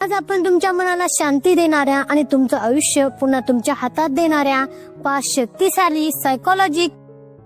आज आपण तुमच्या मनाला शांती देणाऱ्या आणि तुमचं आयुष्य पुन्हा तुमच्या हातात देणाऱ्या 5 शक्तिशाली सायकोलॉजी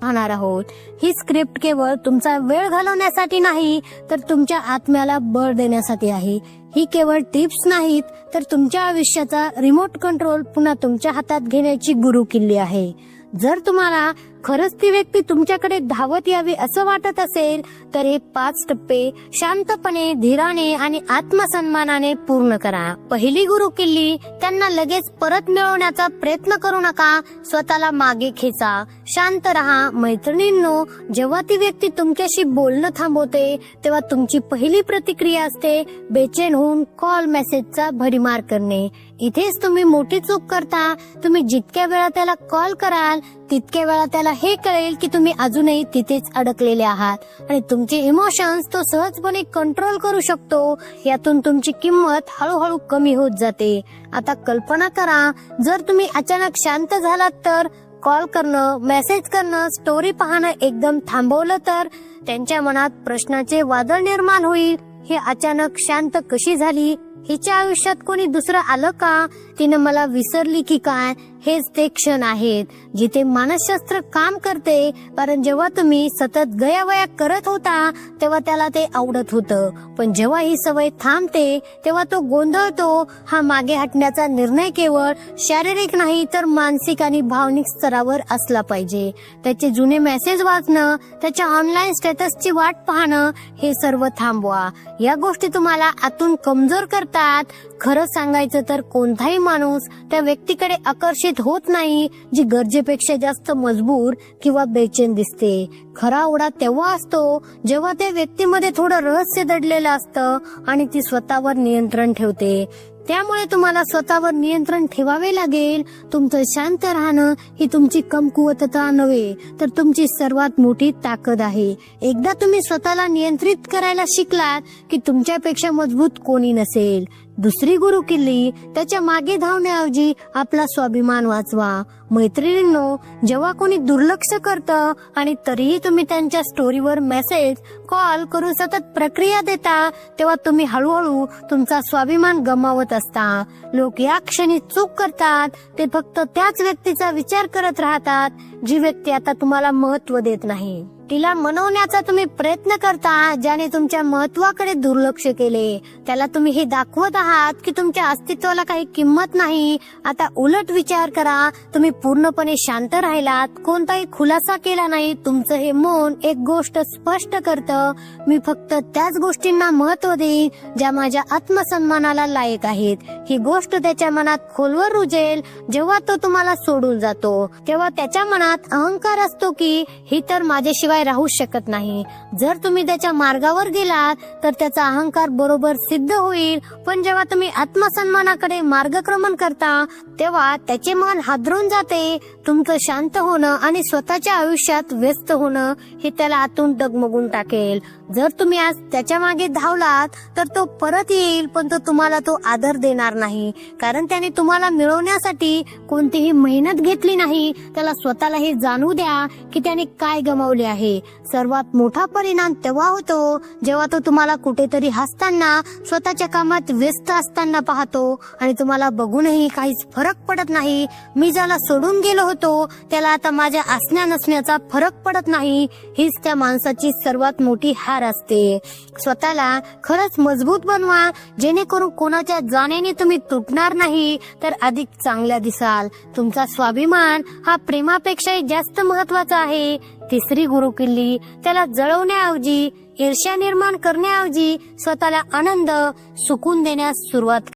पाहणार आहोत। ही स्क्रिप्ट केवळ तुमचा वेळ घालवण्यासाठी नाही तर तुमच्या आत्म्याला बळ देण्यासाठी आहे। ही केवळ टिप्स नाहीत तर तुमच्या आयुष्याचा रिमोट कंट्रोल पुन्हा तुमच्या हातात घेण्याची गुरुकिल्ली आहे। जर तुम्हाला खरंच ती व्यक्ती तुमच्याकडे धावत यावी असं वाटत असेल तर हे 5 टप्पे शांतपणे, धीराने आणि आत्मसन्मानाने पूर्ण करा। पहिली गुरुकिल्ली, त्यांना लगेच परत मिळवण्याचा प्रयत्न करू नका, स्वतःला मागे खेचा, शांत रहा। मैत्रिणींनो, जेव्हा ती व्यक्ती तुमच्याशी बोलणं थांबवते तेव्हा तुमची पहिली प्रतिक्रिया असते बेचैन होऊन कॉल मेसेजचा भडीमार करणे। इथेच तुम्ही मोठी चूक करता। तुम्ही जितक्या वेळा त्याला कॉल कराल तितक्या वेळा त्याला हे कळेल की तुम्ही अजूनही तिथेच अडकलेले आहात आणि तुमचे इमोशन्स तो सहजपणे कंट्रोल करू शकतो। यातून तुमची किंमत हळूहळू कमी होत जाते। आता कल्पना करा, जर तुम्ही अचानक शांत झालात तर कॉल करणं, मेसेज करणं, स्टोरी पाहणं एकदम थांबवलं तर त्यांच्या मनात प्रश्नाचे वादळ निर्माण होईल। हे अचानक शांत कशी झाली? हिच्या आयुष्यात कोणी दुसरं आलं का? तिनं मला विसरली की काय? हेच ते क्षण आहेत जिथे मानसशास्त्र काम करते। कारण जेव्हा तुम्ही सतत गयावया करत होता तेव्हा त्याला ते आवडत होतं, पण जेव्हा ही सवय थांबते तेव्हा तो गोंधळतो। हा मागे हटण्याचा निर्णय केवळ शारीरिक नाही तर मानसिक आणि भावनिक स्तरावर असला पाहिजे। त्याचे जुने मेसेज वाचणं, त्याच्या ऑनलाईन स्टेटसची वाट पाहणं, हे सर्व थांबवा। या गोष्टी तुम्हाला आतून कमजोर करतात। खरं सांगायचं तर कोणताही माणूस त्या व्यक्तीकडे आकर्षित होत नाही जी गरजेपेक्षा जास्त मजबूर किंवा बेचैन दिसते। खरा ओढा तेव्हा असतो जेव्हा त्या व्यक्तीमध्ये थोडं रहस्य दडलेलं असतं आणि ती स्वतःवर नियंत्रण ठेवते। त्यामुळे तुम्हाला स्वतःवर नियंत्रण ठेवावे लागेल। तुमचं शांत राहणं ही तुमची कमकुवतता नव्हे तर तुमची सर्वात मोठी ताकद आहे। एकदा तुम्ही स्वतःला नियंत्रित करायला शिकलात की तुमच्यापेक्षा मजबूत कोणी नसेल। दुसरी गुरुकिल्ली, त्याच्या मागे धावण्याऐवजी आपला स्वाभिमान वाचवा। मैत्रिणींनो, जेव्हा कोणी दुर्लक्ष करतं आणि तरीही तुम्ही त्यांच्या स्टोरीवर मेसेज, कॉल करून सतत प्रक्रिया देता तेव्हा तुम्ही हळूहळू तुमचा स्वाभिमान गमावत असता। लोक या क्षणी चूक करतात, ते फक्त त्याच व्यक्तीचा विचार करत राहतात जी व्यक्ती आता तुम्हाला महत्व देत नाही। तिला मनवण्याचा तुम्ही प्रयत्न करता ज्याने तुमच्या महत्वाकडे दुर्लक्ष केले। त्याला तुम्ही हे दाखवत आहात की तुमच्या अस्तित्वाला काही किंमत नाही। आता उलट विचार करा, तुम्ही पूर्णपणे शांत राहिलात, कोणताही खुलासा केला नाही, तुमचं हे मौन एक गोष्ट स्पष्ट करतं, मी फक्त त्याच गोष्टींना महत्व देईन ज्या माझ्या आत्मसन्मानाला लायक आहेत। ही गोष्ट त्याच्या मनात खोलवर रुजेल। जेव्हा तो तुम्हाला सोडून जातो तेव्हा त्याच्या मनात अहंकार असतो की ही तर माझ्याशिवाय राहू शकत नाही। जर तुम्ही त्याच्या मार्गावर गेलात तर त्याचा अहंकार बरोबर सिद्ध होईल, पण जेव्हा तुम्ही आत्मसन्मानाकडे मार्गक्रमण करता तेव्हा त्याचे मन हादरून जाते। तुमचं शांत होणं आणि स्वतःच्या आयुष्यात व्यस्त होणं हे त्याला आतून डगमगून टाकेल। जर तुम्ही आज त्याच्या मागे धावलात तर तो परत येईल, पण तुम्हाला तो आदर देणार नाही, कारण त्याने तुम्हाला मिळवण्यासाठी कोणतीही मेहनत घेतली नाही। त्याला स्वतःला हे जाणू द्या की त्याने काय गमावले आहे। सर्वात मोठा परिणाम तेव्हा होतो जेव्हा तो तुम्हाला कुठेतरी हसताना, स्वतःच्या कामात व्यस्त असताना पाहतो आणि तुम्हाला बघूनही काहीच फरक पडत नाही। मी ज्याला सोडून गेलो होतो त्याला आता माझ्या असण्या नसण्याचा फरक पडत नाही। हीच त्या माणसाची सर्वात मोठी हार असते। स्वतःला खरंच मजबूत बनवा, जेणेकरून कोणाच्या जाण्याने तुम्ही तुटणार नाही तर अधिक चांगल्या दिसाल। तुमचा स्वाभिमान हा प्रेमापेक्षाही जास्त महत्वाचा आहे। तिसरी गुरुकिल्ली, त्याला जळवण्याऐवजी, ईर्ष्या निर्माण करण्याऐवजी स्वतःला आनंद, सुकून देण्यास सुरुवात